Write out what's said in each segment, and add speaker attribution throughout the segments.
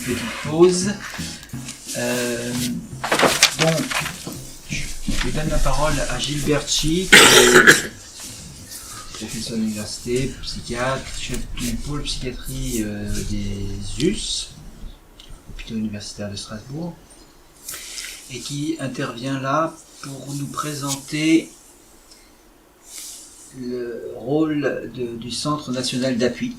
Speaker 1: petite pause. Donc, je donne la parole à Gilbert Chi, professeur d'université, psychiatre, chef du pôle psychiatrie des US, hôpital universitaire de Strasbourg, et qui intervient là pour nous présenter le rôle du Centre national d'appui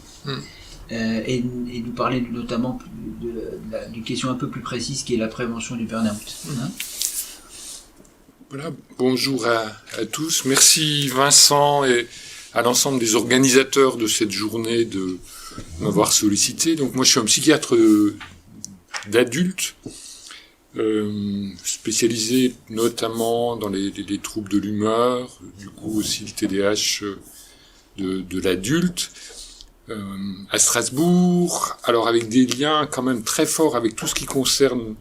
Speaker 1: et nous parler notamment d'une question un peu plus précise qui est la prévention du burn-out.
Speaker 2: Voilà, bonjour à tous. Merci Vincent et à l'ensemble des organisateurs de cette journée de m'avoir sollicité. Donc moi je suis un psychiatre d'adultes, spécialisé notamment dans les troubles de l'humeur, du coup aussi le TDAH de l'adulte, à Strasbourg, alors avec des liens quand même très forts avec tout ce qui concerne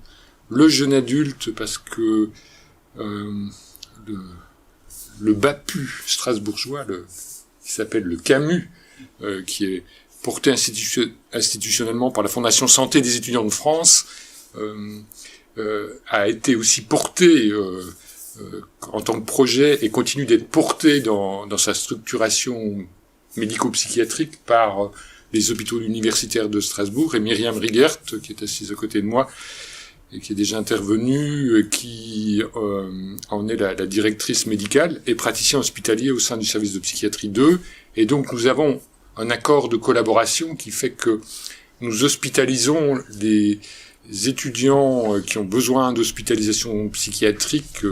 Speaker 2: le jeune adulte, parce que le BAPU strasbourgeois, qui s'appelle le CAMU, qui est porté institutionnellement par la Fondation Santé des étudiants de France, a été aussi porté en tant que projet et continue d'être porté dans sa structuration médico-psychiatrique par les hôpitaux universitaires de Strasbourg, et Myriam Rigert, qui est assise à côté de moi et qui est déjà intervenue, qui en est la directrice médicale et praticien hospitalier au sein du service de psychiatrie 2. Et donc nous avons un accord de collaboration qui fait que nous hospitalisons les étudiants qui ont besoin d'hospitalisation psychiatrique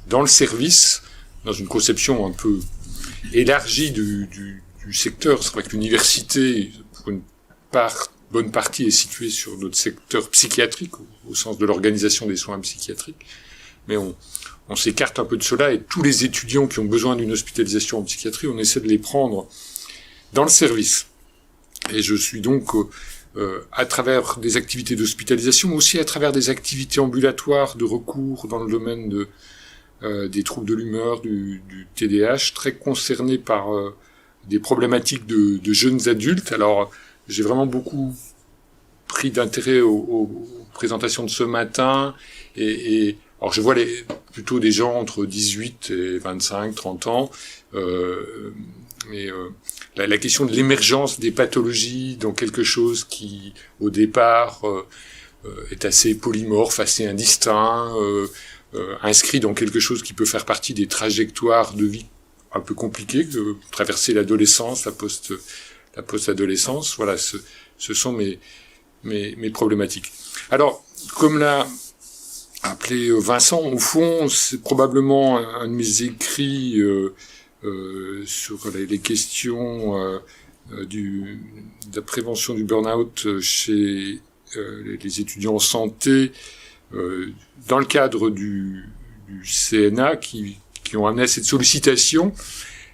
Speaker 2: dans le service, dans une conception un peu élargie du secteur. C'est vrai que l'université, pour une bonne partie, est située sur notre secteur psychiatrique, au sens de l'organisation des soins psychiatriques, mais on s'écarte un peu de cela, et tous les étudiants qui ont besoin d'une hospitalisation en psychiatrie, on essaie de les prendre dans le service. Et je suis donc à travers des activités d'hospitalisation, mais aussi à travers des activités ambulatoires de recours dans le domaine des troubles de l'humeur, du TDAH, très concerné par des problématiques de jeunes adultes. Alors, j'ai vraiment beaucoup pris d'intérêt aux présentations de ce matin, et alors je vois plutôt des gens entre 18 et 25, 30 ans, mais la question de l'émergence des pathologies dans quelque chose qui, au départ, est assez polymorphe, assez indistinct, inscrit dans quelque chose qui peut faire partie des trajectoires de vie un peu compliquées, de traverser l'adolescence, la post-adolescence. Voilà, ce sont mes problématiques. Alors, comme l'a appelé Vincent, au fond, c'est probablement un de mes écrits sur les questions de la prévention du burn-out chez les étudiants en santé, dans le cadre du CNA, qui ont amené à cette sollicitation.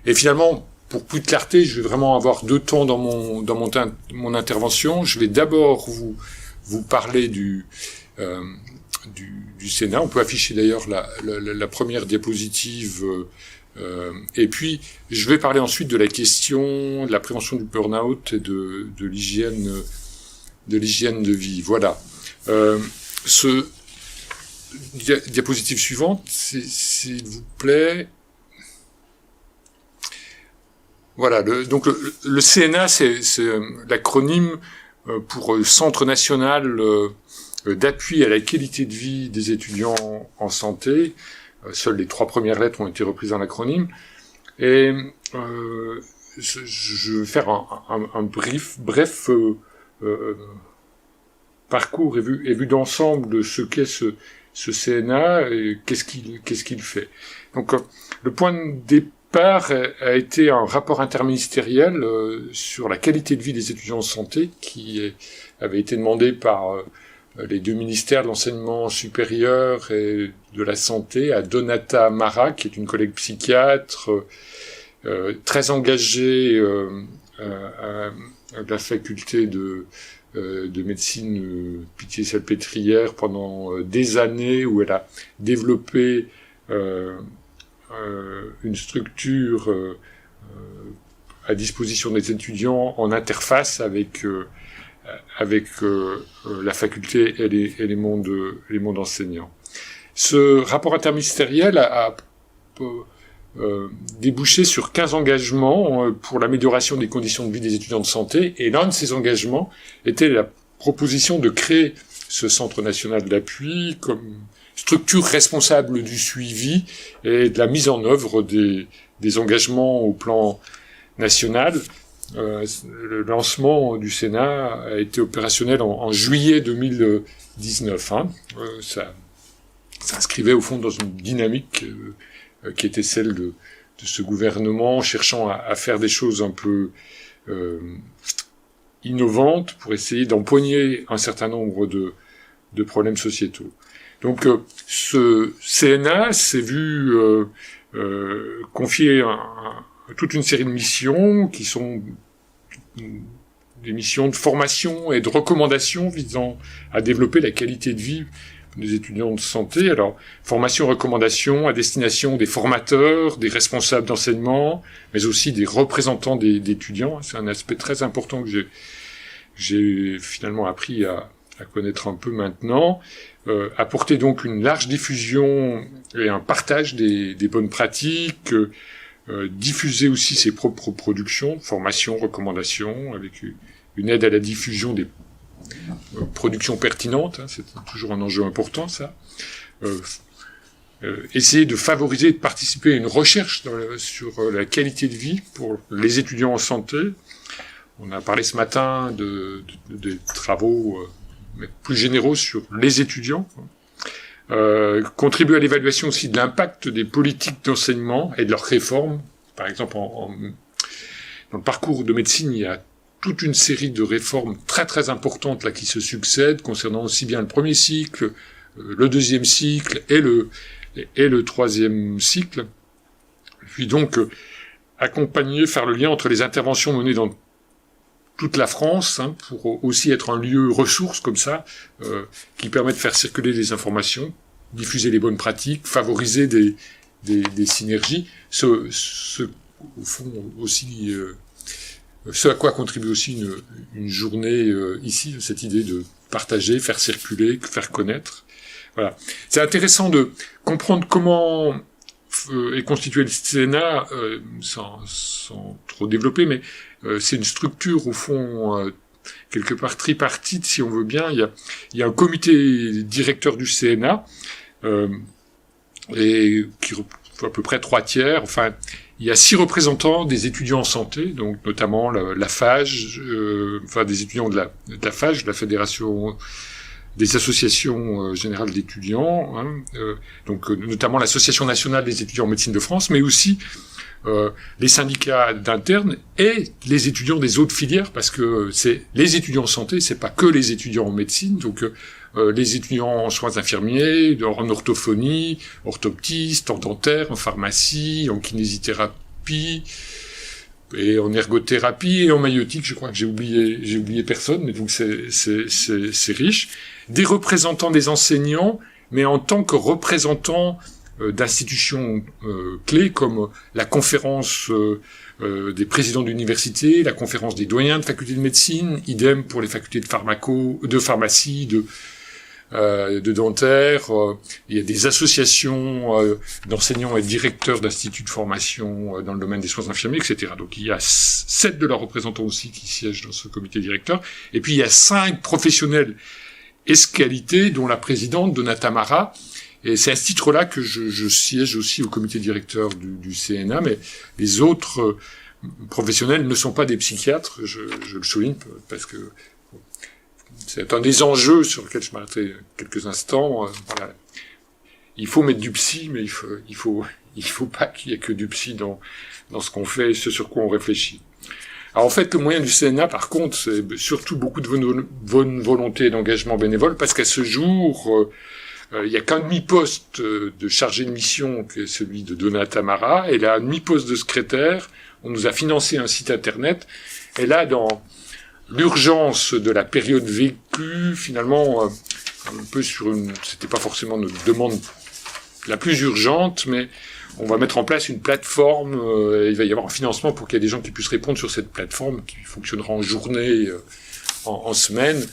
Speaker 2: Et finalement, pour plus de clarté, je vais vraiment avoir deux temps dans mon intervention. Je vais d'abord vous parler du Sénat. On peut afficher d'ailleurs la première diapositive. Et puis, je vais parler ensuite de la question de la prévention du burn-out et de l'hygiène de vie. Voilà. Diapositive suivante, s'il vous plaît. Voilà. Donc le CNA, c'est l'acronyme pour Centre national d'appui à la qualité de vie des étudiants en santé. Seules les 3 premières lettres ont été reprises dans l'acronyme. Et je vais faire un bref parcours et vue d'ensemble de ce qu'est ce CNA et qu'est-ce qu'il fait. Donc le point de départ a été un rapport interministériel sur la qualité de vie des étudiants en santé qui avait été demandé par les 2 ministères de l'enseignement supérieur et de la santé à Donata Mara, qui est une collègue psychiatre très engagée à la faculté de médecine Pitié-Salpêtrière pendant des années, où elle a développé une structure à disposition des étudiants en interface avec avec la faculté et les mondes enseignants. Ce rapport interministériel a débouché sur 15 engagements pour l'amélioration des conditions de vie des étudiants de santé, et l'un de ces engagements était la proposition de créer ce Centre national d'appui comme structure responsable du suivi et de la mise en œuvre des engagements au plan national. Le lancement du Sénat a été opérationnel en juillet 2019. Ça s'inscrivait au fond dans une dynamique qui était celle de ce gouvernement cherchant à faire des choses un peu innovantes pour essayer d'empoigner un certain nombre de problèmes sociétaux. Donc ce CNA s'est vu confier toute une série de missions qui sont des missions de formation et de recommandation visant à développer la qualité de vie des étudiants de santé. Alors, formation, recommandation à destination des formateurs, des responsables d'enseignement, mais aussi des représentants d'étudiants. C'est un aspect très important que j'ai finalement appris à connaître un peu maintenant. Apporter donc une large diffusion et un partage des bonnes pratiques, diffuser aussi ses propres productions, formation, recommandation, avec une aide à la diffusion des productions pertinentes, c'est toujours un enjeu important, ça. Essayer de favoriser et de participer à une recherche sur la qualité de vie pour les étudiants en santé. On a parlé ce matin des travaux plus généraux sur les étudiants. Contribuer à l'évaluation aussi de l'impact des politiques d'enseignement et de leurs réformes. Par exemple, dans le parcours de médecine, il y a toute une série de réformes très très importantes là qui se succèdent, concernant aussi bien le premier cycle, le deuxième cycle et le troisième cycle. Puis donc accompagner, faire le lien entre les interventions menées dans toute la France, pour aussi être un lieu ressource comme ça, qui permet de faire circuler les informations, diffuser les bonnes pratiques, favoriser des synergies. Au fond aussi, ce à quoi contribue aussi une journée ici, cette idée de partager, faire circuler, faire connaître. Voilà. C'est intéressant de comprendre comment est constitué le Sénat, sans trop développer, mais c'est une structure, au fond, quelque part tripartite, si on veut bien. Il y a un comité directeur du CNA, et qui à peu près 3/4. Enfin, il y a 6 représentants des étudiants en santé, donc notamment la FAGE, des étudiants de la FAGE, la Fédération des associations générales d'étudiants, donc notamment l'Association nationale des étudiants en médecine de France, mais aussi les syndicats d'internes et les étudiants des autres filières, parce que c'est les étudiants en santé, c'est pas que les étudiants en médecine, donc les étudiants en soins infirmiers, en orthophonie, orthoptistes, en dentaire, en pharmacie, en kinésithérapie, et en ergothérapie et en maïeutique. Je crois que j'ai oublié personne, mais donc c'est riche. Des représentants des enseignants, mais en tant que représentants d'institutions clés comme la conférence des présidents d'université, la conférence des doyens de facultés de médecine, idem pour les facultés de pharmacie, de dentaire. Il y a des associations d'enseignants et directeurs d'instituts de formation dans le domaine des soins infirmiers, etc. Donc il y a 7 de leurs représentants aussi qui siègent dans ce comité directeur. Et puis il y a 5 professionnels esqualités, dont la présidente Donata Mara. Et c'est à ce titre-là que je siège aussi au comité directeur du CNA, mais les autres professionnels ne sont pas des psychiatres, je le souligne, parce que c'est un des enjeux sur lequel je m'arrêterai quelques instants. Voilà. Il faut mettre du psy, mais il faut pas qu'il y ait que du psy dans ce qu'on fait et ce sur quoi on réfléchit. Alors en fait, le moyen du CNA, par contre, c'est surtout beaucoup de bonne volonté et d'engagement bénévole, parce qu'à ce jour, il y a qu'un demi-poste de chargé de mission, qui est celui de Donata Mara, et là, un demi-poste de secrétaire. On nous a financé un site internet, et là, dans l'urgence de la période vécue, finalement, un peu c'était pas forcément notre demande la plus urgente, mais on va mettre en place une plateforme, il va y avoir un financement pour qu'il y ait des gens qui puissent répondre sur cette plateforme, qui fonctionnera en journée en semaine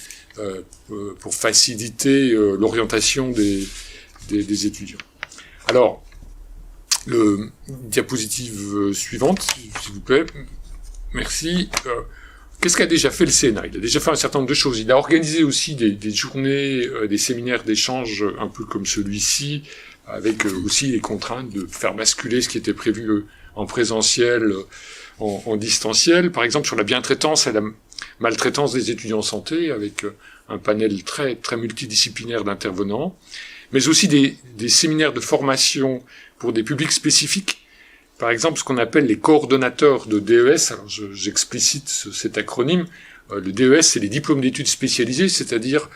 Speaker 2: pour faciliter l'orientation des étudiants. Alors, diapositive suivante, s'il vous plaît. Merci. Qu'est-ce qu'a déjà fait le CNA? Il a déjà fait un certain nombre de choses. Il a organisé aussi des journées, des séminaires d'échange un peu comme celui-ci, avec aussi les contraintes de faire basculer ce qui était prévu en présentiel en distanciel. Par exemple, sur la bientraitance et la maltraitance des étudiants en santé, avec un panel très, très multidisciplinaire d'intervenants, mais aussi des séminaires de formation pour des publics spécifiques. Par exemple, ce qu'on appelle les coordonnateurs de DES, alors j'explicite cet acronyme, le DES, c'est les diplômes d'études spécialisées, c'est-à-dire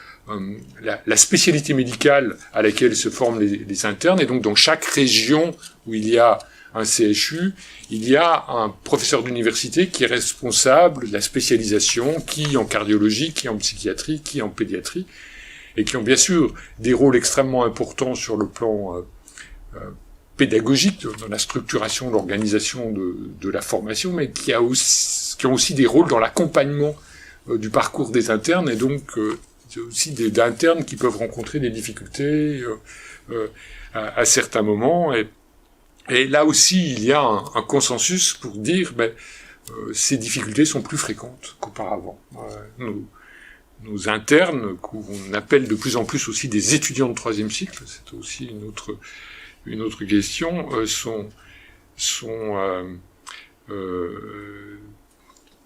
Speaker 2: la spécialité médicale à laquelle se forment les internes, et donc dans chaque région où il y a un CHU, il y a un professeur d'université qui est responsable de la spécialisation, qui en cardiologie, qui en psychiatrie, qui en pédiatrie, et qui ont bien sûr des rôles extrêmement importants sur le plan pédagogique, dans la structuration, l'organisation de la formation, mais qui ont aussi des rôles dans l'accompagnement du parcours des internes, et donc aussi d'internes qui peuvent rencontrer des difficultés à certains moments. Et là aussi, il y a un consensus pour dire ces difficultés sont plus fréquentes qu'auparavant. Nos internes, qu'on appelle de plus en plus aussi des étudiants de troisième cycle, c'est aussi une autre question, sont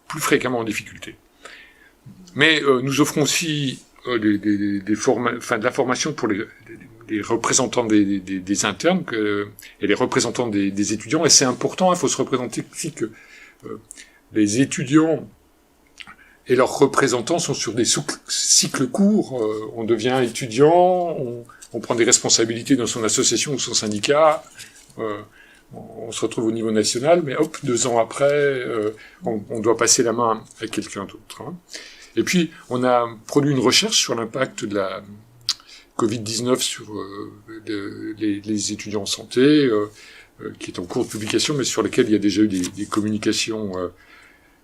Speaker 2: plus fréquemment en difficulté. Mais nous offrons aussi de la formation pour les représentants des internes et les représentants des étudiants. Et c'est important, il faut se représenter aussi que les étudiants et leurs représentants sont sur des cycles courts. On devient étudiant, on prend des responsabilités dans son association ou son syndicat, on se retrouve au niveau national, mais hop, 2 ans après, on doit passer la main à quelqu'un d'autre. Hein. Et puis, on a produit une recherche sur l'impact de la Covid-19 sur les étudiants en santé, qui est en cours de publication, mais sur laquelle il y a déjà eu des communications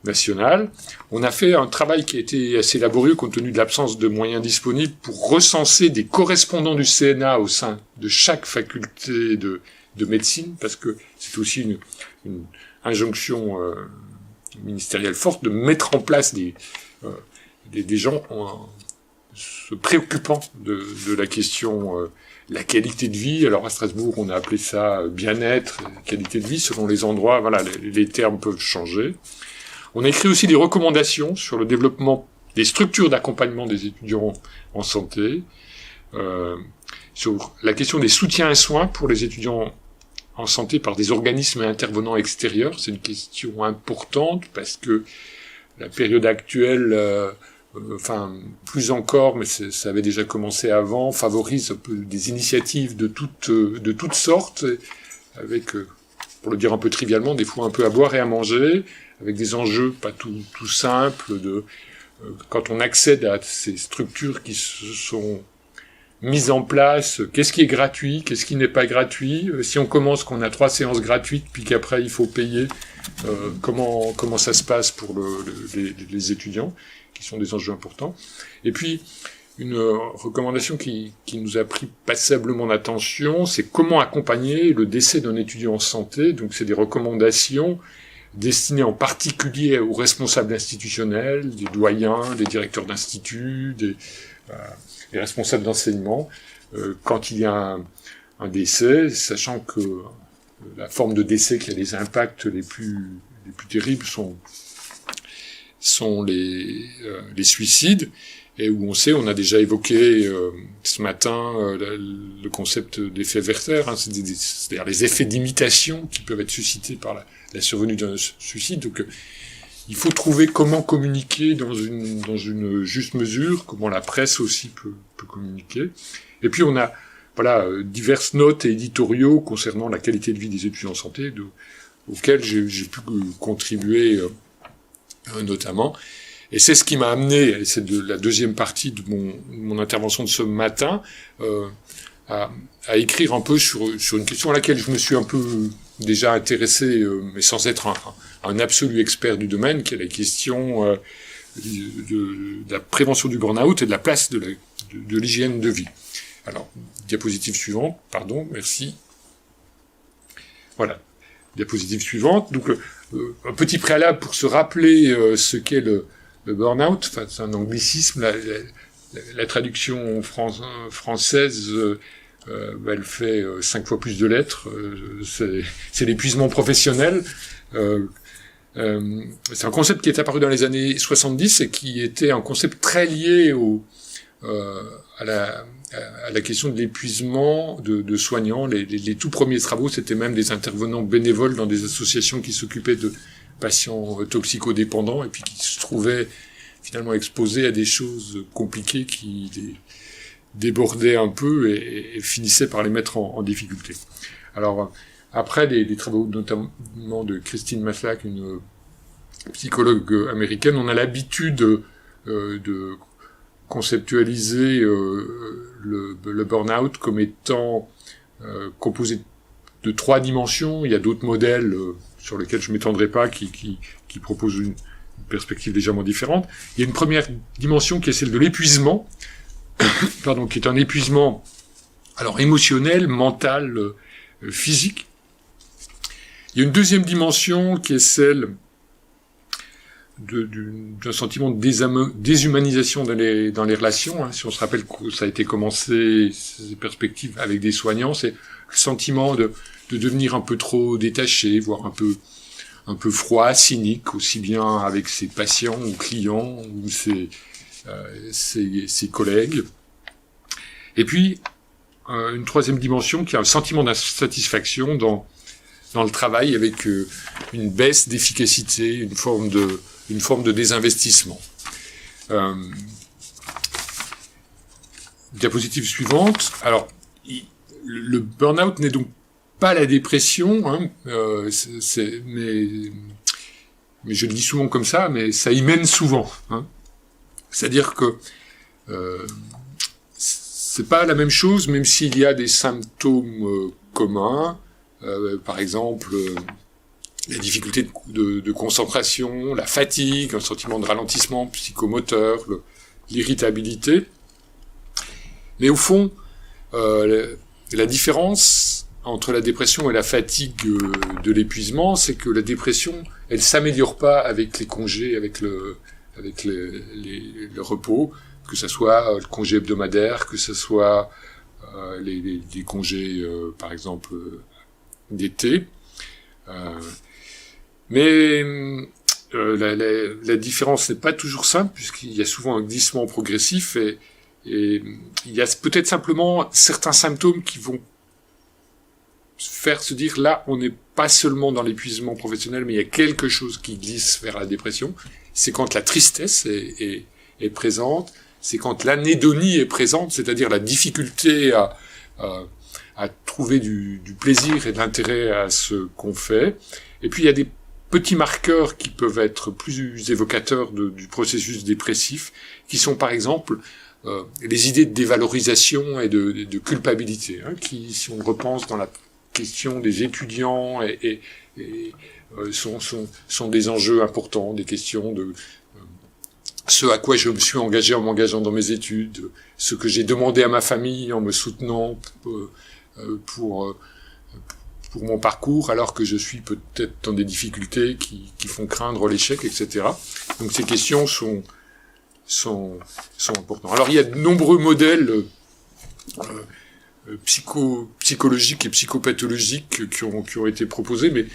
Speaker 2: nationales. On a fait un travail qui a été assez laborieux compte tenu de l'absence de moyens disponibles pour recenser des correspondants du CNA au sein de chaque faculté de médecine, parce que c'est aussi une injonction ministérielle forte de mettre en place des gens se préoccupant de la question la qualité de vie. Alors à Strasbourg, on a appelé ça bien-être, qualité de vie, selon les endroits, voilà, les termes peuvent changer. On a écrit aussi des recommandations sur le développement des structures d'accompagnement des étudiants en santé, sur la question des soutiens et soins pour les étudiants en santé par des organismes et intervenants extérieurs. C'est une question importante parce que la période actuelle, plus encore, mais ça avait déjà commencé avant, favorise un peu des initiatives de toutes sortes, avec, pour le dire un peu trivialement, des fois un peu à boire et à manger, avec des enjeux pas tout simples quand on accède à ces structures qui se sont mises en place, qu'est-ce qui est gratuit, qu'est-ce qui n'est pas gratuit, si on commence qu'on a 3 séances gratuites, puis qu'après il faut payer, comment ça se passe pour les étudiants, qui sont des enjeux importants. Et puis, une recommandation qui nous a pris passablement d'attention, c'est comment accompagner le décès d'un étudiant en santé. Donc c'est des recommandations destinées en particulier aux responsables institutionnels, des doyens, des directeurs d'instituts, des responsables d'enseignement, quand il y a un décès, sachant que la forme de décès qui a les impacts les plus terribles sont les suicides, et où on a déjà évoqué ce matin le concept d'effet Werther, hein, c'est-à-dire les effets d'imitation qui peuvent être suscités par la survenue d'un suicide. Donc il faut trouver comment communiquer dans une juste mesure, comment la presse aussi peut communiquer. Et puis on a diverses notes et éditoriaux concernant la qualité de vie des étudiants en santé, auxquels j'ai pu contribuer notamment. Et c'est ce qui m'a amené, et c'est la deuxième partie de mon intervention de ce matin, à écrire un peu sur une question à laquelle je me suis un peu déjà intéressé, mais sans être un absolu expert du domaine, qui est la question de la prévention du burn-out et de la place de l'hygiène de vie. Alors, diapositive suivante, pardon, merci. Voilà, diapositive suivante. Donc, un petit préalable pour se rappeler ce qu'est le burn-out. Enfin, c'est un anglicisme. La traduction française, elle fait 5 fois plus de lettres. C'est l'épuisement professionnel. C'est un concept qui est apparu dans les années 70 et qui était un concept très lié à la question de l'épuisement de soignants. Les tout premiers travaux, c'était même des intervenants bénévoles dans des associations qui s'occupaient de patients toxicodépendants et puis qui se trouvaient finalement exposés à des choses compliquées qui les débordaient un peu et finissaient par les mettre en difficulté. Alors, après les travaux notamment de Christine Maslach, une psychologue américaine, on a l'habitude de conceptualiser le burn-out comme étant composé de 3 dimensions. Il y a d'autres modèles sur lesquels je m'étendrai pas qui proposent une perspective légèrement différente. Il y a une première dimension qui est celle de l'épuisement, pardon, qui est un épuisement alors émotionnel, mental, physique. Il y a une deuxième dimension qui est celle d'un sentiment de déshumanisation dans les relations. Si on se rappelle que ça a été commencé, ces perspectives avec des soignants, c'est le sentiment de devenir un peu trop détaché, voire un peu froid, cynique, aussi bien avec ses patients ou clients ou ses collègues. Et puis, une troisième dimension qui a un sentiment d'insatisfaction dans le travail avec une baisse d'efficacité, une forme de désinvestissement. Diapositive suivante. Alors, le burn-out n'est donc pas la dépression, hein, mais je le dis souvent comme ça, mais ça y mène souvent. Hein. C'est-à-dire que c'est pas la même chose, même s'il y a des symptômes communs. Par exemple, la difficulté de concentration, la fatigue, un sentiment de ralentissement psychomoteur, l'irritabilité. Mais au fond, la différence entre la dépression et la fatigue de l'épuisement, c'est que la dépression, elle s'améliore pas avec les congés, avec le repos, que ce soit le congé hebdomadaire, que ce soit les congés, par exemple, d'été. Mais la différence n'est pas toujours simple, puisqu'il y a souvent un glissement progressif, et il y a peut-être simplement certains symptômes qui vont faire se dire, là, on n'est pas seulement dans l'épuisement professionnel, mais il y a quelque chose qui glisse vers la dépression. C'est quand la tristesse est présente, c'est quand l'anédonie est présente, c'est-à-dire la difficulté à trouver du plaisir et de l'intérêt à ce qu'on fait. Et puis il y a des petits marqueurs qui peuvent être plus évocateurs du processus dépressif, qui sont par exemple les idées de dévalorisation et de culpabilité, hein, qui, si on repense dans la question des étudiants, sont des enjeux importants, des questions de ce à quoi je me suis engagé en m'engageant dans mes études, ce que j'ai demandé à ma famille en me soutenant pour mon parcours, alors que je suis peut-être dans des difficultés qui font craindre l'échec, etc. Donc ces questions sont importantes. Alors il y a de nombreux modèles psychologiques et psychopathologiques qui ont été proposés, mais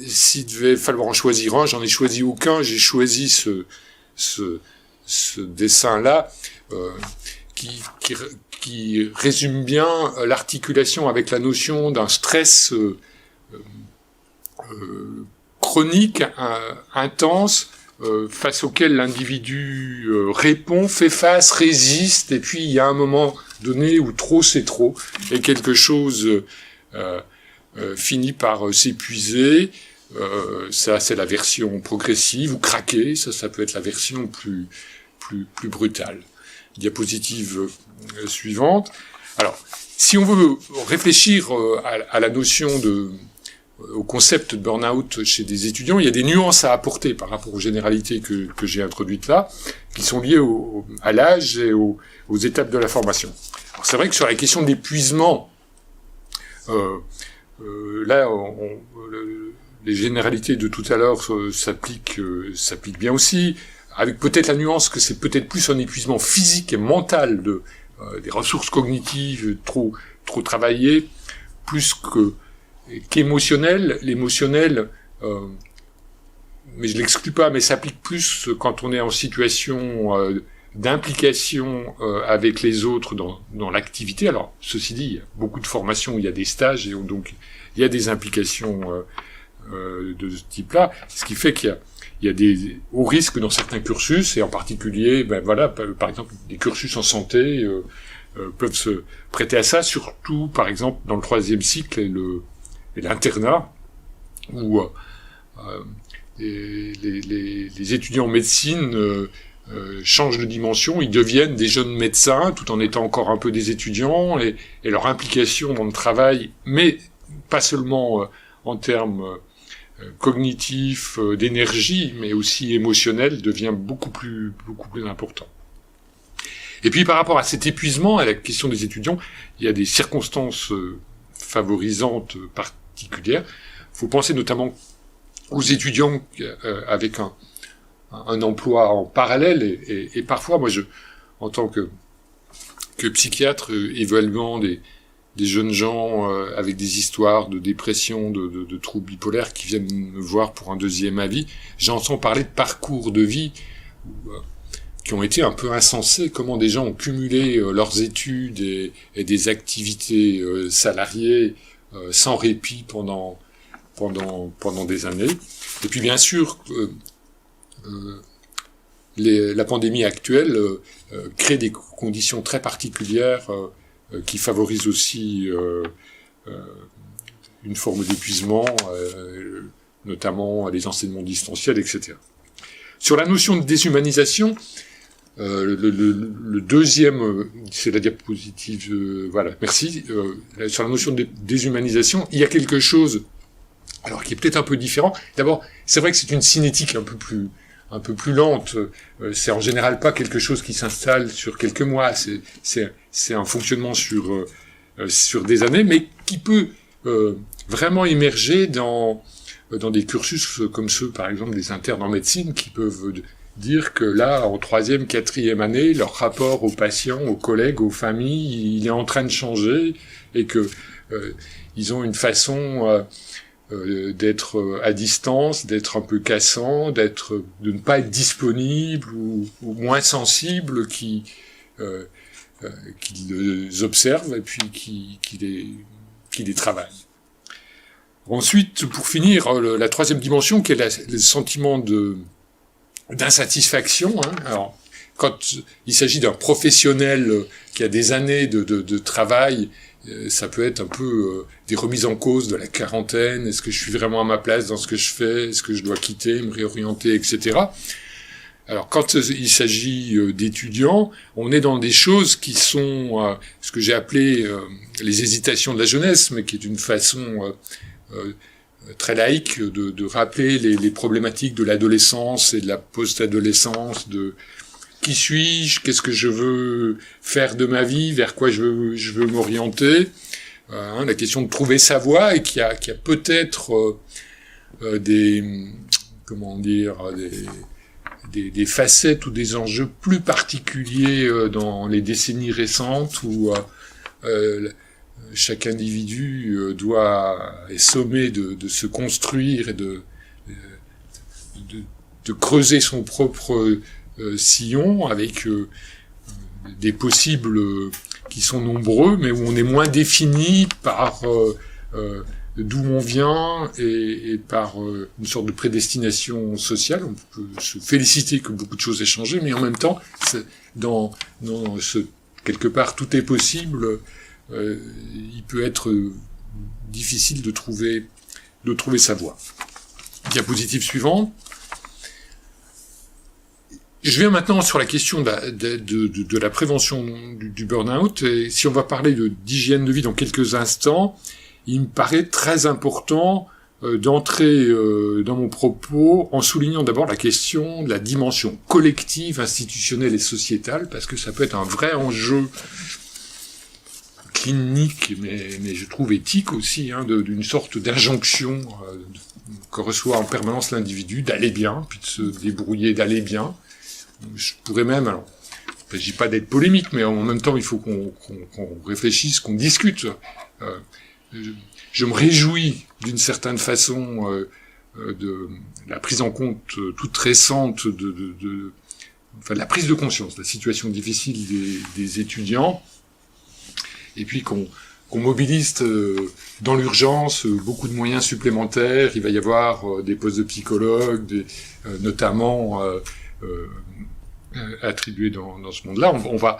Speaker 2: s'il devait falloir en choisir un, j'en ai choisi aucun. J'ai choisi ce dessin-là qui résume bien l'articulation avec la notion d'un stress chronique, intense, face auquel l'individu répond, fait face, résiste, et puis il y a un moment donné où trop c'est trop, et quelque chose finit par s'épuiser. Ça c'est la version progressive, ou craquer, ça peut être la version plus brutale. Diapositive suivante. Alors, si on veut réfléchir à la notion au concept de burn-out chez des étudiants, il y a des nuances à apporter par rapport aux généralités que j'ai introduites là, qui sont liées à l'âge et aux étapes de la formation. Alors c'est vrai que sur la question de l'épuisement, là, les généralités de tout à l'heure s'appliquent bien aussi, avec peut-être la nuance que c'est peut-être plus un épuisement physique et mental des ressources cognitives trop travaillées, plus qu'émotionnel. L'émotionnel, mais je l'exclus pas, mais s'applique plus quand on est en situation d'implication avec les autres dans l'activité. Alors, ceci dit, il y a beaucoup de formations où il y a des stages, et donc il y a des implications de ce type-là, ce qui fait qu'il y a des hauts risques dans certains cursus, et en particulier, par exemple, des cursus en santé peuvent se prêter à ça, surtout, par exemple, dans le 3e cycle et l'internat, où les étudiants en médecine changent de dimension, ils deviennent des jeunes médecins, tout en étant encore un peu des étudiants, et leur implication dans le travail, mais pas seulement en termes cognitif, d'énergie, mais aussi émotionnel, devient beaucoup plus important. Et puis par rapport à cet épuisement, à la question des étudiants, il y a des circonstances favorisantes particulières. Il faut penser notamment aux étudiants avec un emploi en parallèle, et parfois, moi, en tant que psychiatre évaluant des jeunes gens avec des histoires de dépression, de troubles bipolaires qui viennent me voir pour un 2e avis, j'entends parler de parcours de vie qui ont été un peu insensés, comment des gens ont cumulé leurs études et des activités salariées sans répit pendant des années. Et puis bien sûr, la pandémie actuelle crée des conditions très particulières qui favorise aussi une forme d'épuisement, notamment les enseignements distanciels, etc. Sur la notion de déshumanisation, le deuxième, c'est la diapositive, voilà, merci. Sur la notion de déshumanisation, il y a quelque chose, alors qui est peut-être un peu différent. D'abord, c'est vrai que c'est une cinétique un peu plus lente. C'est en général pas quelque chose qui s'installe sur quelques mois. C'est un fonctionnement sur des années, mais qui peut vraiment émerger dans des cursus comme ceux, par exemple, des internes en médecine, qui peuvent dire que là, en 3e, 4e année, leur rapport aux patients, aux collègues, aux familles, il est en train de changer, et que ils ont une façon d'être à distance, d'être un peu cassant, de ne pas être disponible ou moins sensible, qui les observent et puis qui les travaillent. Ensuite, pour finir, la 3e dimension, qui est le sentiment d'insatisfaction. Alors, quand il s'agit d'un professionnel qui a des années de travail, ça peut être un peu des remises en cause de la quarantaine. Est-ce que je suis vraiment à ma place dans ce que je fais? Est-ce que je dois quitter, me réorienter, etc. Alors, quand il s'agit d'étudiants, on est dans des choses qui sont ce que j'ai appelé les hésitations de la jeunesse, mais qui est une façon très laïque de rappeler les problématiques de l'adolescence et de la post-adolescence, de qui suis-je, qu'est-ce que je veux faire de ma vie, vers quoi je veux m'orienter, la question de trouver sa voie, et qui a peut-être des facettes ou des enjeux plus particuliers dans les décennies récentes, où chaque individu est sommé de se construire et de creuser son propre sillon, avec des possibles qui sont nombreux, mais où on est moins défini par d'où on vient et par une sorte de prédestination sociale. On peut se féliciter que beaucoup de choses aient changé, mais en même temps, dans quelque part, tout est possible. Il peut être difficile de trouver sa voie. Diapositive suivante. Je viens maintenant sur la question de la prévention du burn-out. Et si on va parler d'hygiène de vie dans quelques instants, il me paraît très important d'entrer dans mon propos en soulignant d'abord la question de la dimension collective, institutionnelle et sociétale, parce que ça peut être un vrai enjeu clinique, mais je trouve éthique aussi, d'une sorte d'injonction que reçoit en permanence l'individu d'aller bien, puis de se débrouiller d'aller bien. Je pourrais même, alors, il ne s'agit pas d'être polémique, mais en même temps, il faut qu'on réfléchisse, qu'on discute. Je me réjouis d'une certaine façon de la prise en compte toute récente de la prise de conscience de la situation difficile des étudiants, et puis qu'on mobilise dans l'urgence beaucoup de moyens supplémentaires. Il va y avoir des postes de psychologues, notamment attribués dans ce monde-là. On va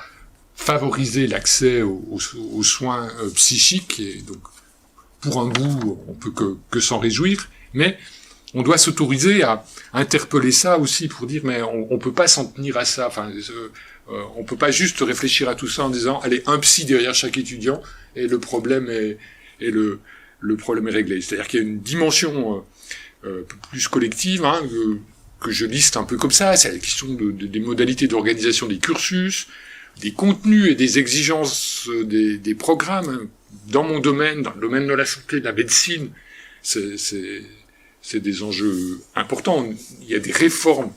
Speaker 2: favoriser l'accès aux soins psychiques, et donc pour un bout, on peut que s'en réjouir, mais on doit s'autoriser à interpeller ça aussi pour dire mais on peut pas s'en tenir à ça. Enfin, on peut pas juste réfléchir à tout ça en disant allez, un psy derrière chaque étudiant et le problème est réglé. C'est-à-dire qu'il y a une dimension plus collective que je liste un peu comme ça. C'est la question des modalités d'organisation des cursus, des contenus et des exigences des programmes. Dans mon domaine, dans le domaine de la santé, de la médecine, c'est des enjeux importants. Il y a des réformes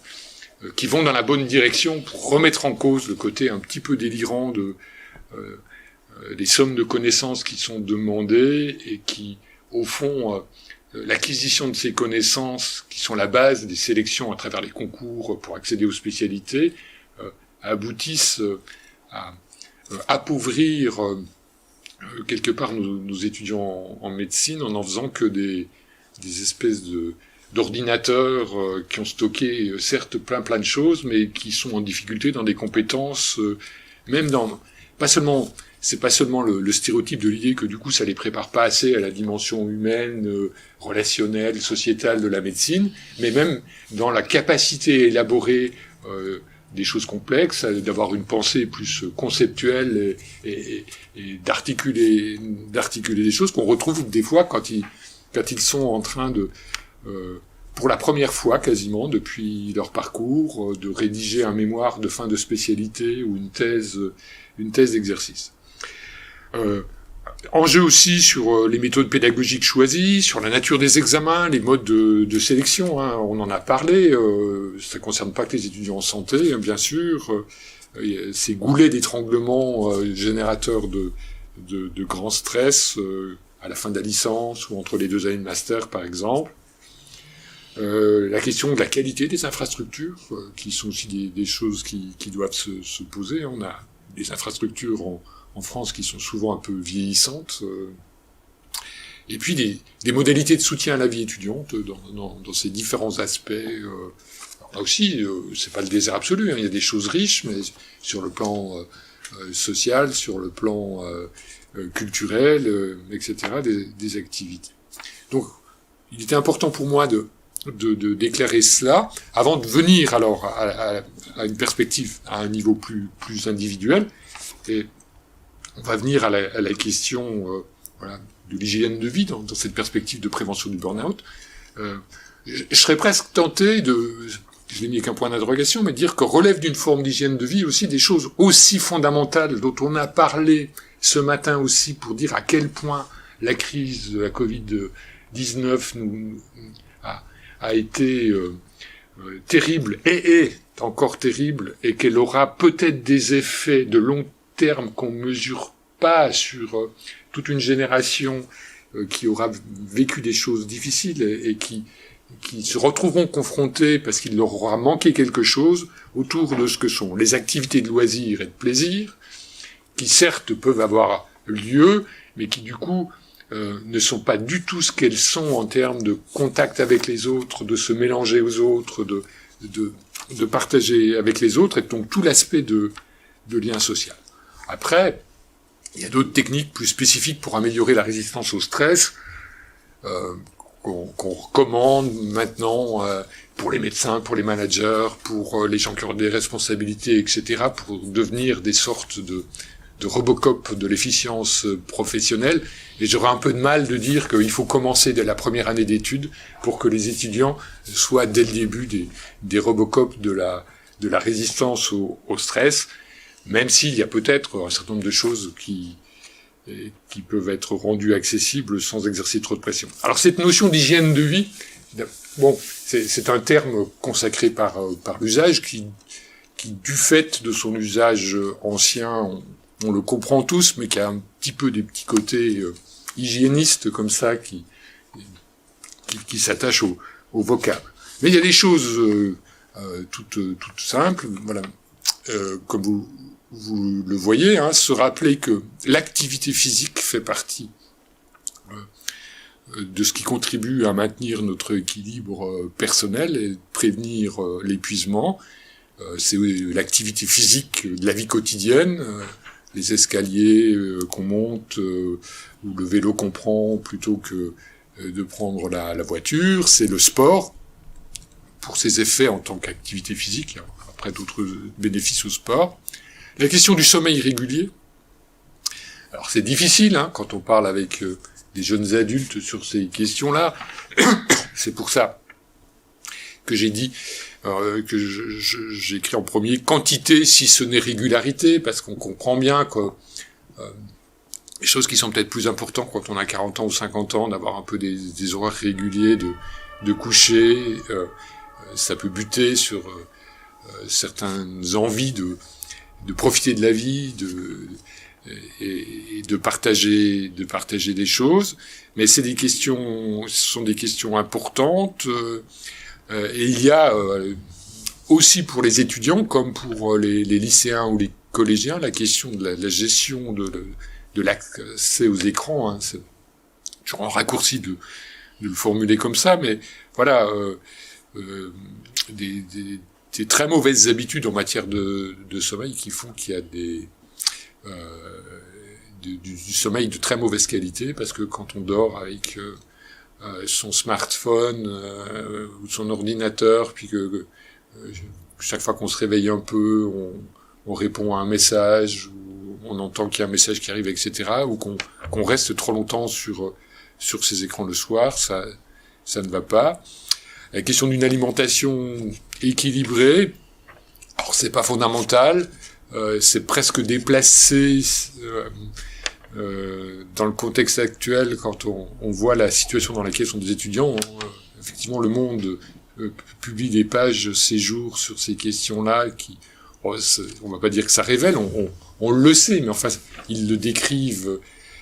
Speaker 2: qui vont dans la bonne direction pour remettre en cause le côté un petit peu délirant des sommes de connaissances qui sont demandées et qui, au fond, l'acquisition de ces connaissances, qui sont la base des sélections à travers les concours pour accéder aux spécialités, aboutissent à appauvrir quelque part nos étudiants en médecine en faisant que des espèces d'ordinateurs qui ont stocké certes plein de choses, mais qui sont en difficulté dans des compétences, même c'est pas seulement le stéréotype de l'idée que du coup ça les prépare pas assez à la dimension humaine, relationnelle, sociétale de la médecine, mais même dans la capacité à élaborer des choses complexes, d'avoir une pensée plus conceptuelle et d'articuler des choses qu'on retrouve des fois quand ils sont en train de, pour la première fois quasiment depuis leur parcours, de rédiger un mémoire de fin de spécialité ou une thèse d'exercice. Enjeu aussi sur les méthodes pédagogiques choisies, sur la nature des examens, les modes de sélection, on en a parlé, ça ne concerne pas que les étudiants en santé, bien sûr, ces goulets d'étranglement générateurs de grands stress à la fin de la licence ou entre les 2 années de master par exemple. La question de la qualité des infrastructures, qui sont aussi des choses qui doivent se poser. On a des infrastructures en France qui sont souvent un peu vieillissantes, et puis des modalités de soutien à la vie étudiante dans ces différents aspects. Là aussi, c'est pas le désert absolu, il y a des choses riches, mais sur le plan social, sur le plan culturel, etc., des activités. Donc, il était important pour moi d'éclairer cela, avant de venir alors à une perspective à un niveau plus individuel. Et on va venir à la question de l'hygiène de vie dans cette perspective de prévention du burn-out. Je serais presque tenté je n'ai mis qu'un point d'interrogation, mais dire que relève d'une forme d'hygiène de vie aussi des choses aussi fondamentales dont on a parlé ce matin aussi pour dire à quel point la crise de la Covid-19 a été terrible et est encore terrible, et qu'elle aura peut-être des effets de long terme qu'on mesure pas sur toute une génération qui aura vécu des choses difficiles et qui se retrouveront confrontés parce qu'il leur aura manqué quelque chose autour de ce que sont les activités de loisirs et de plaisir, qui certes peuvent avoir lieu, mais qui du coup ne sont pas du tout ce qu'elles sont en termes de contact avec les autres, de se mélanger aux autres, de partager avec les autres, et donc tout l'aspect de lien social. Après, il y a d'autres techniques plus spécifiques pour améliorer la résistance au stress, qu'on recommande maintenant pour les médecins, pour les managers, pour les gens qui ont des responsabilités, etc., pour devenir des sortes de Robocop de l'efficience professionnelle, et j'aurais un peu de mal de dire qu'il faut commencer dès la première année d'études pour que les étudiants soient dès le début des Robocop de la résistance au stress, même s'il y a peut-être un certain nombre de choses qui peuvent être rendues accessibles sans exercer trop de pression. Alors cette notion d'hygiène de vie, bon, c'est un terme consacré par l'usage qui, du fait de son usage ancien, on le comprend tous, mais qui a un petit peu des petits côtés hygiénistes comme ça qui s'attachent au vocable. Mais il y a des choses toutes simples, voilà, comme vous le voyez, hein, se rappeler que l'activité physique fait partie de ce qui contribue à maintenir notre équilibre personnel et prévenir l'épuisement. C'est l'activité physique de la vie quotidienne, les escaliers qu'on monte ou le vélo qu'on prend plutôt que de prendre la voiture. C'est le sport pour ses effets en tant qu'activité physique. Après, d'autres bénéfices au sport. La question du sommeil régulier. Alors c'est difficile hein, quand on parle avec des jeunes adultes sur ces questions-là. C'est pour ça que j'ai dit que j'ai écrit en premier quantité si ce n'est régularité, parce qu'on comprend bien que les choses qui sont peut-être plus importantes quand on a 40 ans ou 50 ans, d'avoir un peu des horaires réguliers de coucher, ça peut buter sur certaines envies de profiter de la vie, et de partager des choses, mais ce sont des questions importantes, et il y a aussi pour les étudiants, comme pour les lycéens ou les collégiens, la question de la gestion de l'accès aux écrans, hein. C'est toujours un raccourci de le formuler comme ça, mais voilà, des très mauvaises habitudes en matière de sommeil qui font qu'il y a du sommeil de très mauvaise qualité, parce que quand on dort avec son smartphone ou son ordinateur, puis que chaque fois qu'on se réveille un peu, on répond à un message, ou on entend qu'il y a un message qui arrive, etc., ou qu'on reste trop longtemps sur ces écrans le soir, ça ne va pas. La question d'une alimentation équilibrée, alors c'est pas fondamental, c'est presque déplacé dans le contexte actuel quand on voit la situation dans laquelle sont des étudiants. Effectivement, Le Monde publie des pages ces jours sur ces questions-là qui, on va pas dire que ça révèle, on le sait, mais enfin ils le décrivent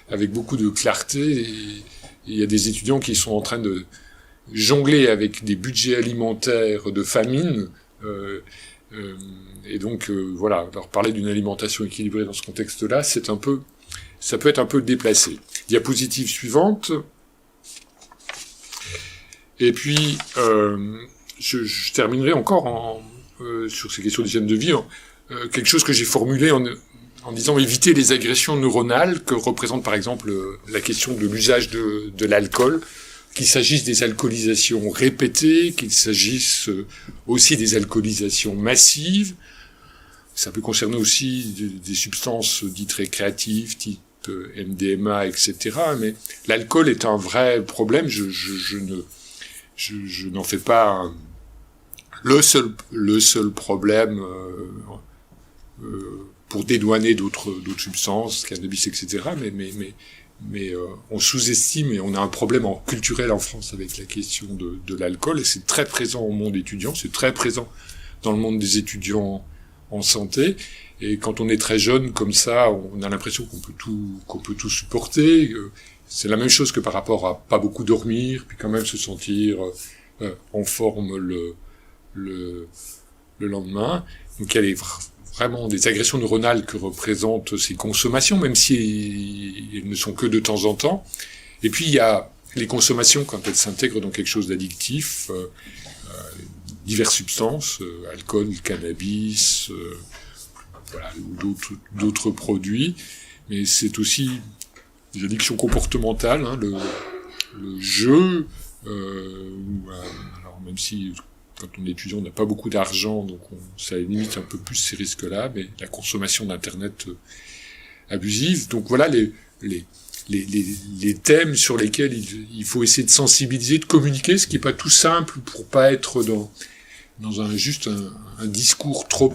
Speaker 2: avec beaucoup de clarté. Et il y a des étudiants qui sont en train de jongler avec des budgets alimentaires de famine, et donc voilà, leur parler d'une alimentation équilibrée dans ce contexte-là, ça peut être un peu déplacé. Diapositive suivante. Et puis je terminerai encore sur ces questions d'hygiène de vie, quelque chose que j'ai formulé en disant éviter les agressions neuronales que représente par exemple la question de l'usage de l'alcool, qu'il s'agisse des alcoolisations répétées, qu'il s'agisse aussi des alcoolisations massives. Ça peut concerner aussi des substances dites récréatives, type MDMA, etc. Mais l'alcool est un vrai problème. Je n'en fais pas le seul problème pour dédouaner d'autres substances, cannabis, etc. Mais on sous-estime, et on a un problème culturel en France avec la question de l'alcool, et c'est très présent au monde étudiant, c'est très présent dans le monde des étudiants en santé, et quand on est très jeune comme ça, on a l'impression qu'on peut tout supporter. C'est la même chose que par rapport à pas beaucoup dormir, puis quand même se sentir en forme le lendemain. Donc il y a vraiment des agressions neuronales que représentent ces consommations, même si elles ne sont que de temps en temps. Et puis il y a les consommations quand elles s'intègrent dans quelque chose d'addictif, diverses substances, alcool, cannabis, voilà, ou d'autres produits. Mais c'est aussi des addictions comportementales, hein, le jeu, alors même si quand on est étudiant, on n'a pas beaucoup d'argent, donc ça limite un peu plus ces risques-là, mais la consommation d'Internet abusive. Donc voilà les thèmes sur lesquels il faut essayer de sensibiliser, de communiquer, ce qui est pas tout simple pour pas être dans un discours trop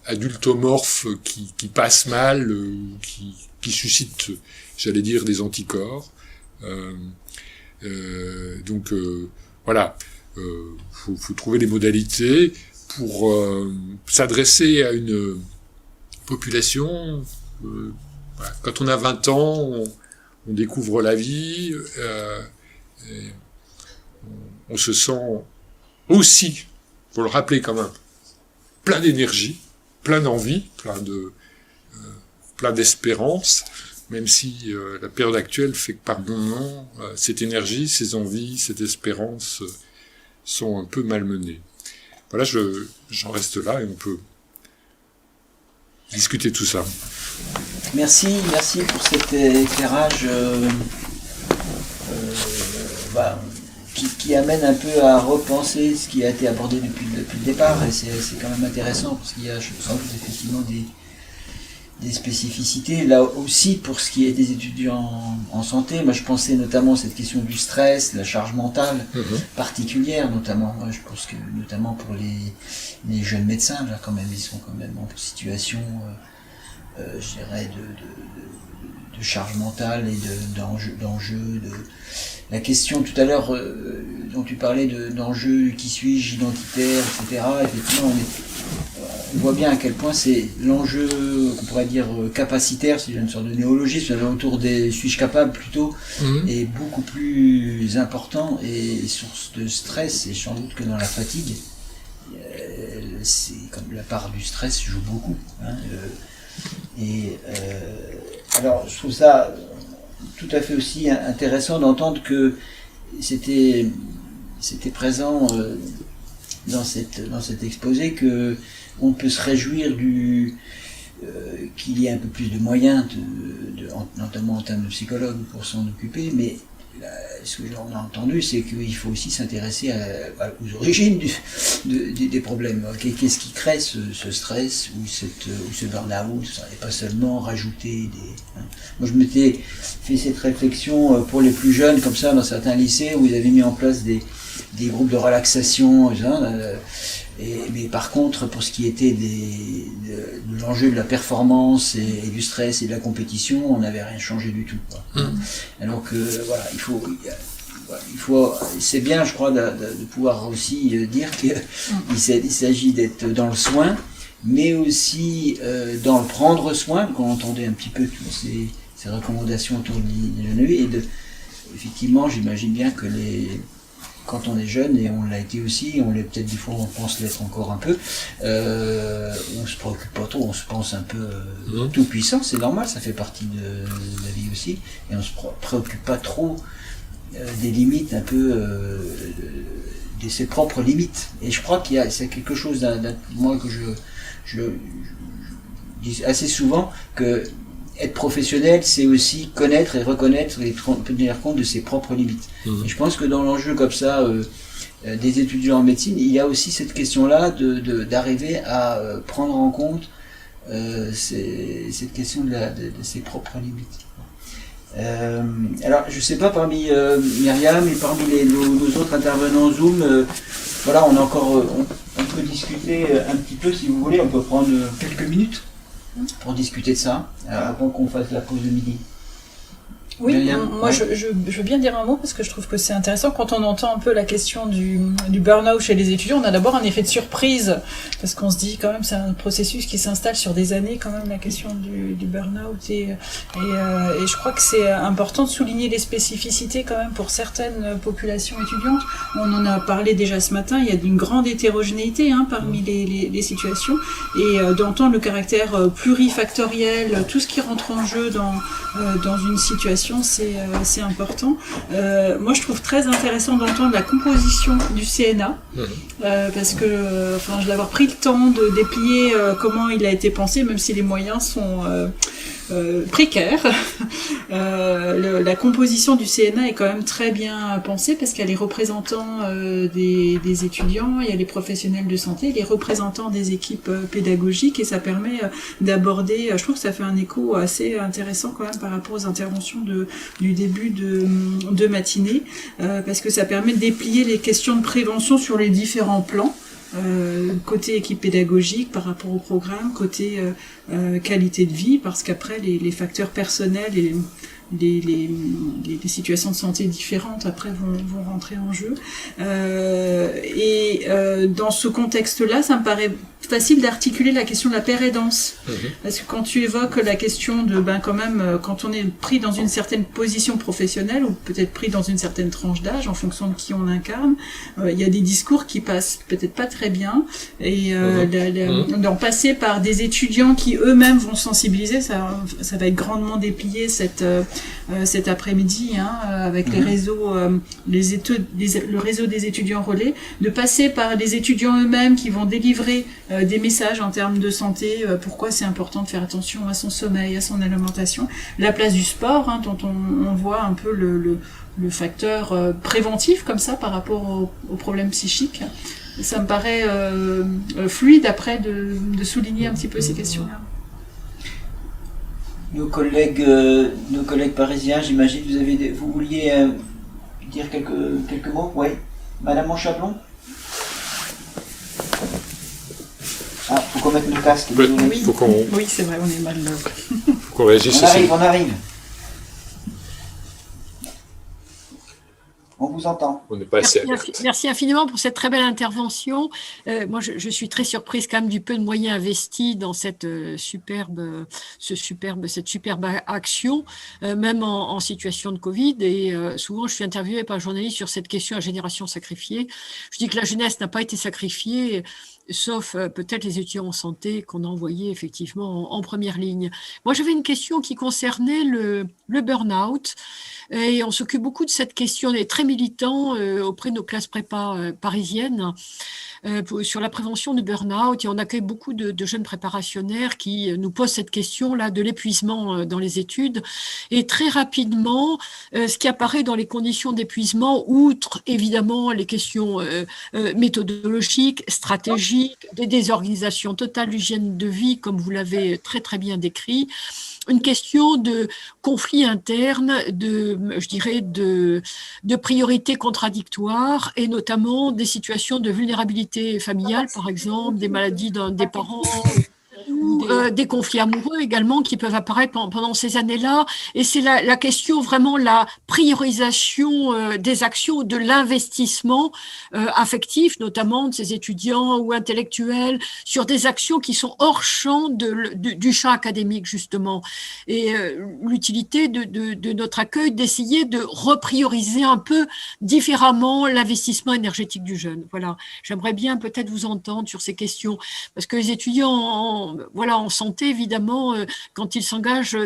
Speaker 2: adultomorphe qui passe mal, qui suscite, j'allais dire, des anticorps. Donc voilà, faut trouver les modalités pour s'adresser à une population. Voilà. Quand on a 20 ans, on découvre la vie, on se sent aussi, faut le rappeler quand même, plein d'énergie, plein d'envie, plein d'espérance, même si la période actuelle fait que par moments, cette énergie, ces envies, cette espérance sont un peu malmenées. Voilà, j'en reste là et on peut discuter tout ça.
Speaker 1: Merci pour cet éclairage qui amène un peu à repenser ce qui a été abordé depuis le départ, et c'est quand même intéressant parce qu'il y a sans doute effectivement des spécificités. Là aussi, pour ce qui est des étudiants en santé, moi je pensais notamment à cette question du stress, la charge mentale particulière, notamment. Je pense que notamment pour les jeunes médecins, là, quand même, ils sont quand même en situation, je dirais, de charge mentale et d'enjeux. La question tout à l'heure dont tu parlais d'enjeux, qui suis-je, identitaire, etc. Effectivement, on voit bien à quel point c'est l'enjeu qu'on pourrait dire capacitaire, c'est une sorte de néologisme, autour des suis-je capable plutôt, est beaucoup plus important et source de stress, et sans doute que dans la fatigue, c'est comme la part du stress joue beaucoup. Alors je trouve ça tout à fait aussi intéressant d'entendre que c'était présent dans cet exposé, que on peut se réjouir qu'il y ait un peu plus de moyens, notamment en termes de psychologues, pour s'en occuper, mais ce que j'en ai entendu, c'est qu'il faut aussi s'intéresser aux origines des problèmes. Qu'est-ce qui crée ce stress ou ce burn-out, et pas seulement rajouter des... Moi, je m'étais fait cette réflexion pour les plus jeunes, comme ça, dans certains lycées, où ils avaient mis en place des groupes de relaxation, mais par contre, pour ce qui était de l'enjeu de la performance et du stress et de la compétition, on n'avait rien changé du tout, quoi. Alors que voilà, il faut, c'est bien, je crois, de pouvoir aussi dire qu'il s'agit d'être dans le soin, mais aussi dans le prendre soin, qu'on entendait un petit peu toutes ces recommandations autour de l'hygiène, et effectivement, j'imagine bien que quand on est jeune, et on l'a été aussi, on l'est peut-être des fois, on pense l'être encore un peu, on se préoccupe pas trop, on se pense un peu tout puissant, c'est normal, ça fait partie de la vie aussi, et on se préoccupe pas trop des limites un peu, de ses propres limites. Et je crois c'est quelque chose moi que je dis assez souvent, que être professionnel, c'est aussi connaître et reconnaître et tenir compte de ses propres limites. Et je pense que dans l'enjeu comme ça des étudiants en médecine, il y a aussi cette question-là d'arriver à prendre en compte cette question de ses propres limites. Alors, je ne sais pas, parmi Myriam et parmi nos autres intervenants Zoom, voilà, on peut discuter un petit peu, si vous voulez, on peut prendre quelques minutes pour discuter de ça, avant qu'on fasse la pause de midi.
Speaker 3: Oui, moi je veux bien dire un mot parce que je trouve que c'est intéressant. Quand on entend un peu la question du burn-out chez les étudiants, on a d'abord un effet de surprise parce qu'on se dit quand même c'est un processus qui s'installe sur des années quand même, la question du burn-out, et je crois que c'est important de souligner les spécificités quand même pour certaines populations étudiantes. On en a parlé déjà ce matin, il y a une grande hétérogénéité parmi les situations, et d'entendre le caractère plurifactoriel, tout ce qui rentre en jeu dans une situation, c'est important. Moi, je trouve très intéressant d'entendre la composition du CNA, parce que, je l'ai avoir pris le temps de déplier comment il a été pensé, même si les moyens sont précaire. La composition du CNA est quand même très bien pensée parce qu'il y a les représentants des étudiants, il y a les professionnels de santé, les représentants des équipes pédagogiques, et ça permet d'aborder, je trouve que ça fait un écho assez intéressant quand même par rapport aux interventions du début de matinée, parce que ça permet de déplier les questions de prévention sur les différents plans. Côté équipe pédagogique par rapport au programme, côté qualité de vie, parce qu'après les facteurs personnels et les situations de santé différentes après vont rentrer en jeu. Dans ce contexte-là, ça me paraît facile d'articuler la question de la pérédance. Parce que quand tu évoques la question de, quand même, quand on est pris dans une certaine position professionnelle, ou peut-être pris dans une certaine tranche d'âge, en fonction de qui on incarne, il y a des discours qui passent peut-être pas très bien, et d'en passer par des étudiants qui eux-mêmes vont sensibiliser, ça va être grandement déplié cet après-midi, avec les réseaux, le réseau des étudiants relais, de passer par les étudiants eux-mêmes qui vont délivrer des messages en termes de santé, pourquoi c'est important de faire attention à son sommeil, à son alimentation, la place du sport, dont on voit un peu le facteur préventif comme ça par rapport aux problèmes psychiques. Ça me paraît fluide après de souligner un petit peu ces questions-là.
Speaker 4: Nos collègues parisiens, j'imagine, vous vouliez dire quelques mots, oui. Madame Monchablon. Ah, faut qu'on mette nos casques.
Speaker 3: Oui, c'est vrai, on est mal.
Speaker 2: Faut qu'on réagisse.
Speaker 4: On arrive. On vous entend.
Speaker 2: On n'est pas assez.
Speaker 5: Merci infiniment pour cette très belle intervention. Moi, je suis très surprise quand même du peu de moyens investis dans cette superbe action, même en situation de Covid. Et souvent, je suis interviewée par un journaliste sur cette question à génération sacrifiée. Je dis que la jeunesse n'a pas été sacrifiée, sauf peut-être les étudiants en santé qu'on a envoyés effectivement en première ligne. Moi, j'avais une question qui concernait le burn-out. Et on s'occupe beaucoup de cette question, on est très militants auprès de nos classes prépa parisiennes sur la prévention du burn-out, et on accueille beaucoup de jeunes préparationnaires qui nous posent cette question-là de l'épuisement dans les études. Et très rapidement, ce qui apparaît dans les conditions d'épuisement, outre évidemment les questions méthodologiques, stratégiques, des désorganisations totales d'hygiène de vie, comme vous l'avez très très bien décrit, une question de conflit interne, de priorités contradictoires, et notamment des situations de vulnérabilité familiale, par exemple, des maladies des parents, ou des conflits amoureux également qui peuvent apparaître pendant ces années-là. Et c'est la question vraiment, la priorisation des actions, de l'investissement affectif, notamment de ces étudiants ou intellectuels, sur des actions qui sont hors champ du champ académique, justement. Et l'utilité de notre accueil, d'essayer de reprioriser un peu différemment l'investissement énergétique du jeune. Voilà. J'aimerais bien peut-être vous entendre sur ces questions, parce que les étudiants en santé, évidemment, quand ils s'engagent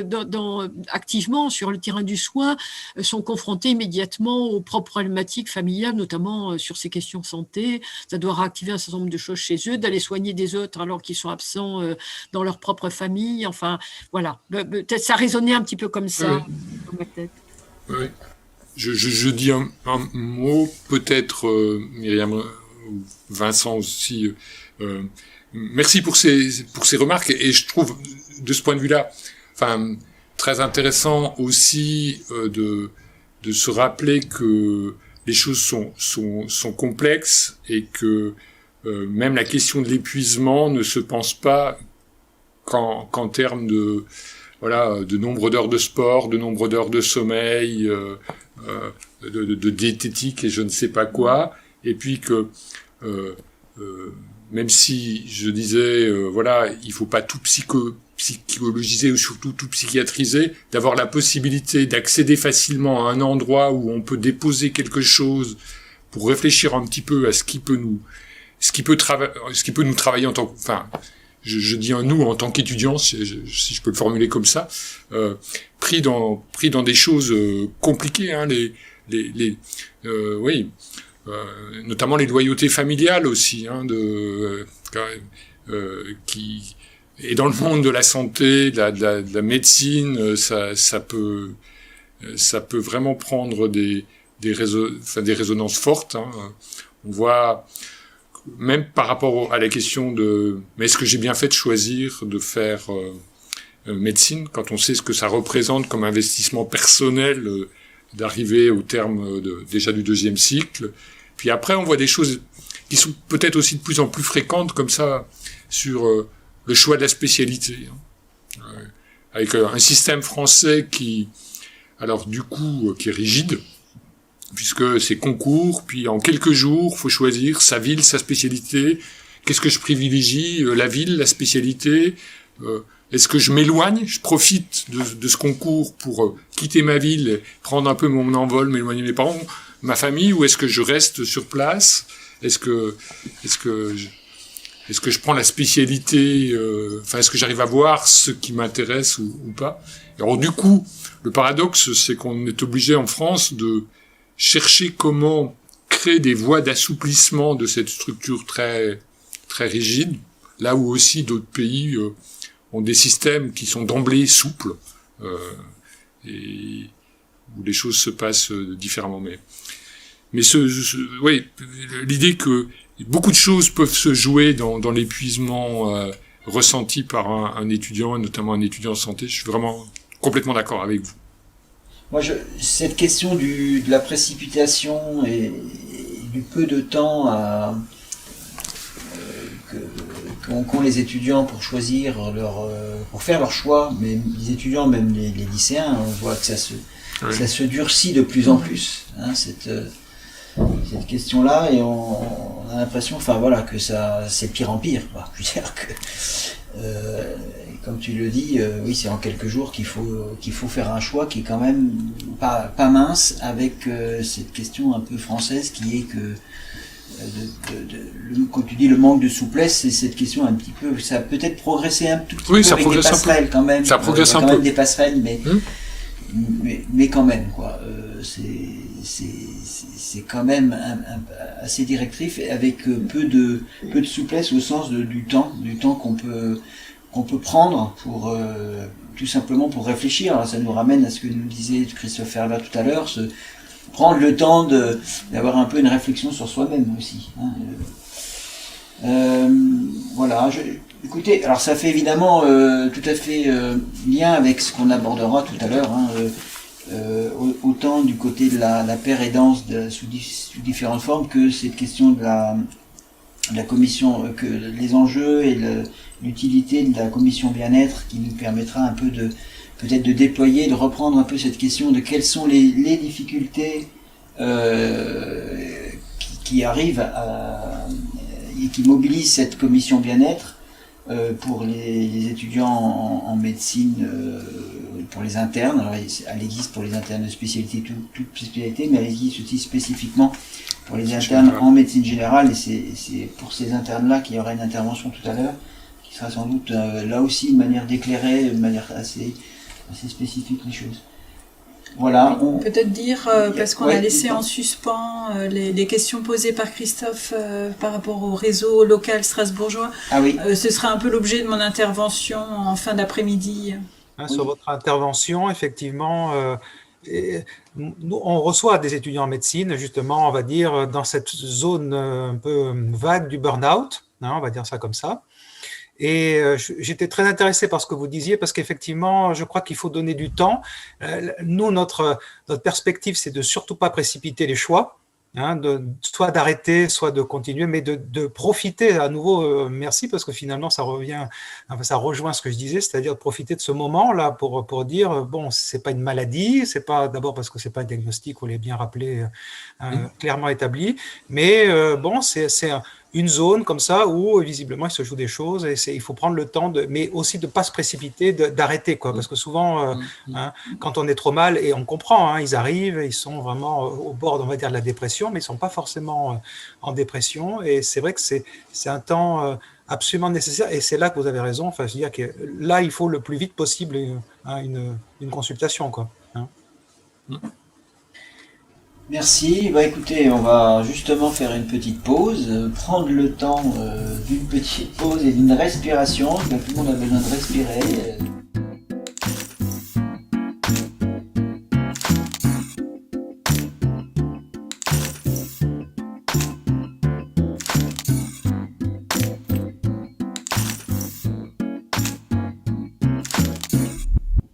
Speaker 5: activement sur le terrain du soin, sont confrontés immédiatement aux propres problématiques familiales, notamment sur ces questions santé. Ça doit réactiver un certain nombre de choses chez eux, d'aller soigner des autres alors qu'ils sont absents dans leur propre famille. Enfin, voilà. Peut-être ça résonnait un petit peu comme ça dans ma tête.
Speaker 2: Oui. Je dis un mot, peut-être, Myriam, Vincent aussi. Merci pour ces remarques, et je trouve de ce point de vue-là, très intéressant aussi de se rappeler que les choses sont complexes, et que même la question de l'épuisement ne se pense pas qu'en termes de nombre d'heures de sport, de nombre d'heures de sommeil, de diététique et je ne sais pas quoi, et puis que même si je disais, il faut pas tout psychologiser ou surtout tout psychiatriser, d'avoir la possibilité d'accéder facilement à un endroit où on peut déposer quelque chose pour réfléchir un petit peu à ce qui peut nous travailler en tant que, je dis un nous en tant qu'étudiant, si je peux le formuler comme ça, pris dans des choses compliquées, notamment les loyautés familiales aussi, qui Et dans le monde de la santé, de la médecine, ça peut vraiment prendre des résonances fortes. Hein. On voit, même par rapport à la question de mais est-ce que j'ai bien fait de choisir de faire médecine, quand on sait ce que ça représente comme investissement personnel d'arriver au terme déjà du 2e cycle. Puis après, on voit des choses qui sont peut-être aussi de plus en plus fréquentes comme ça sur le choix de la spécialité. Hein. Avec un système français qui est rigide, puisque c'est concours, puis en quelques jours, faut choisir sa ville, sa spécialité. Qu'est-ce que je privilégie? La ville, la spécialité? Est-ce que je m'éloigne? Je profite de ce concours pour quitter ma ville, prendre un peu mon envol, m'éloigner de mes parents, ma famille, ou est-ce que je reste sur place? Est-ce que je prends la spécialité, est-ce que j'arrive à voir ce qui m'intéresse ou pas? Alors du coup, le paradoxe, c'est qu'on est obligé en France de chercher comment créer des voies d'assouplissement de cette structure très, très rigide, là où aussi d'autres pays ont des systèmes qui sont d'emblée souples, et où les choses se passent différemment. Mais oui, l'idée que beaucoup de choses peuvent se jouer dans l'épuisement ressenti par un étudiant, et notamment un étudiant en santé, je suis vraiment complètement d'accord avec vous.
Speaker 4: Moi, cette question de la précipitation et du peu de temps qu'ont les étudiants pour choisir pour faire leur choix, mais les étudiants, même les lycéens, on voit que ça se durcit de plus en plus, hein, cette question-là, et on a l'impression, que c'est pire en pire, quoi. Je veux dire que, comme tu le dis, oui, c'est en quelques jours qu'il faut faire un choix qui est quand même pas mince, avec cette question un peu française qui est que quand tu dis le manque de souplesse, c'est cette question un petit peu, ça a peut-être progressé un tout petit peu avec des passerelles quand même.
Speaker 2: Ça progresse
Speaker 4: un peu. Même des passerelles, mais quand même, quoi. C'est quand même assez directif, avec peu de souplesse au sens du temps qu'on peut prendre pour tout simplement pour réfléchir. Alors ça nous ramène à ce que nous disait Christophe Ferber tout à l'heure, prendre le temps d'avoir un peu une réflexion sur soi-même aussi. Hein. Voilà. Écoutez, alors ça fait évidemment tout à fait lien avec ce qu'on abordera tout à l'heure. Hein, autant du côté de la paire aidance sous différentes formes, que cette question de la commission, que les enjeux et l'utilité de la commission bien-être, qui nous permettra un peu peut-être de déployer, de reprendre un peu cette question de quelles sont les difficultés qui arrivent et qui mobilisent cette commission bien-être pour les étudiants en médecine, pour les internes. Alors, elle existe pour les internes de spécialité, toute spécialité, mais elle existe aussi spécifiquement pour les internes en médecine générale, et c'est pour ces internes-là qu'il y aura une intervention tout à l'heure, qui sera sans doute là aussi une manière d'éclairer, de manière assez spécifique les choses. Voilà.
Speaker 3: Peut-être dire, parce qu'on a laissé en suspens les questions posées par Christophe par rapport au réseau local strasbourgeois.
Speaker 4: Ah oui.
Speaker 3: Ce sera un peu l'objet de mon intervention en fin d'après-midi.
Speaker 6: Sur votre intervention, effectivement, nous, on reçoit des étudiants en médecine, justement, on va dire, dans cette zone un peu vague du burn-out, hein, on va dire ça comme ça. Et j'étais très intéressé par ce que vous disiez, parce qu'effectivement, je crois qu'il faut donner du temps. Nous, notre perspective, c'est de surtout pas précipiter les choix, hein, soit d'arrêter, soit de continuer, mais de profiter à nouveau. Merci, parce que finalement, ça rejoint ce que je disais, c'est-à-dire de profiter de ce moment-là pour dire, bon, c'est pas une maladie, c'est pas d'abord parce que c'est pas un diagnostic, on l'a bien rappelé, clairement établi, mais bon, c'est une zone comme ça où visiblement il se joue des choses, et il faut prendre le temps mais aussi de pas se précipiter, d'arrêter, quoi, parce que souvent hein, quand on est trop mal, et on comprend, hein, ils arrivent, ils sont vraiment au bord, on va dire, de la dépression, mais ils sont pas forcément en dépression, et c'est vrai que c'est un temps absolument nécessaire, et c'est là que vous avez raison, enfin, je veux dire que là il faut le plus vite possible une consultation, quoi, hein.
Speaker 4: Merci. Bah écoutez, on va justement faire une petite pause, prendre le temps d'une petite pause et d'une respiration. Tout le monde a besoin de respirer.